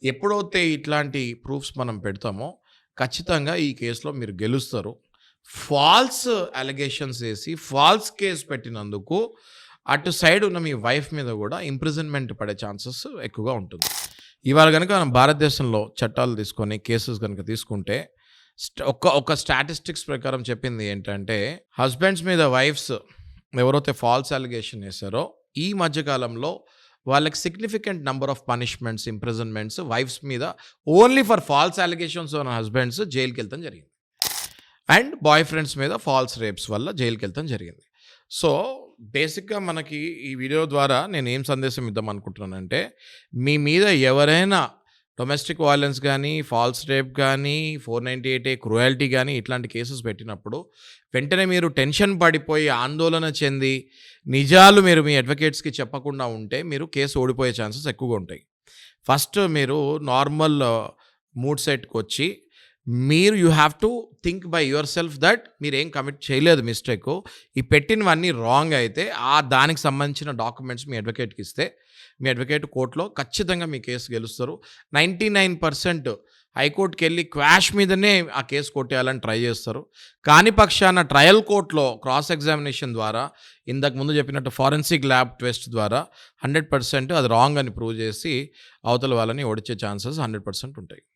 ఎప్పుడైతే ఇట్లాంటి ప్రూఫ్స్ మనం పెడతామో, ఖచ్చితంగా ఈ కేస్‌లో మీరు గెలుస్తారు. ఫాల్స్ అలిగేషన్స్ ఏసి, ఫాల్స్ కేస్ పెట్టినందుకు అటు సైడ్ ఉన్న మీ వైఫ్ మీద గూడా ఇంప్రిజన్‌మెంట్ పడే ఛాన్సెస్ ఎక్కువగా ఉంటుంది. ఇవాళ గనుక మనం భారతదేశంలో చట్టాలు తీసుకొని, కేసెస్ గనుక తీసుకుంటే ఒక స్టాటిస్టిక్స్ ప్రకారం చెప్పింది ఏంటంటే, హస్బెండ్స్ మీద వైఫ్స్ ఎవరైతే ఫాల్స్ అలిగేషన్ ఏసారో, ఈ మధ్య కాలంలో వాళ్ళకి significant number of punishments, imprisonments wives మీద ఓన్లీ ఫర్ ఫాల్స్ అలిగేషన్స్ ఉన్న హస్బెండ్స్ జైలుకెళ్ళటం జరిగింది. అండ్ బాయ్ ఫ్రెండ్స్ మీద ఫాల్స్ రేప్స్ వల్ల జైలుకెళ్ళటం జరిగింది. సో, బేసిక్‌గా మనకి ఈ వీడియో ద్వారా నేనేం సందేశం ఇద్దాం అనుకుంటున్నానంటే, మీ మీద ఎవరైనా డొమెస్టిక్ వయలెన్స్ గానీ, ఫాల్స్ రేప్ గానీ, 498 క్రూయల్టీ గానీ ఇట్లాంటి కేసెస్ పెట్టినప్పుడు వెంటనే మీరు టెన్షన్ పడిపోయి, ఆందోళన చెంది, నిజాలు మీరు మీ అడ్వకేట్స్‌కి చెప్పకుండా ఉంటే మీరు కేసు ఓడిపోయే ఛాన్సెస్ ఎక్కువగా ఉంటాయి. ఫస్ట్ మీరు నార్మల్ మూడ్ సెట్‌కొచ్చి you have to think by yourself that మీరేం కమిట్ చేయలేదు మిస్టేకు. ఈ పెట్టినవన్నీ రాంగ్ అయితే దానికి సంబంధించిన డాక్యుమెంట్స్ మీ అడ్వకేట్‌కి ఇస్తే, మీ అడ్వకేట్ కోర్ట్‌లో ఖచ్చితంగా మీ కేసు గెలుస్తారు. 99% హైకోర్ట్‌కెళ్ళి క్వాష్ మీదనే ఆ కేసు కొట్టేయాలని ట్రై చేస్తారు. కాని పక్షాన ట్రయల్ కోర్ట్‌లో క్రాస్ ఎగ్జామినేషన్ ద్వారా, ఇంతకు ముందు చెప్పినట్టు ఫారెన్సిక్ ల్యాబ్ టెస్ట్ ద్వారా 100% అది రాంగ్ అని ప్రూవ్ చేసి అవతల వాళ్ళని ఓడించే ఛాన్సెస్ 100% ఉంటాయి.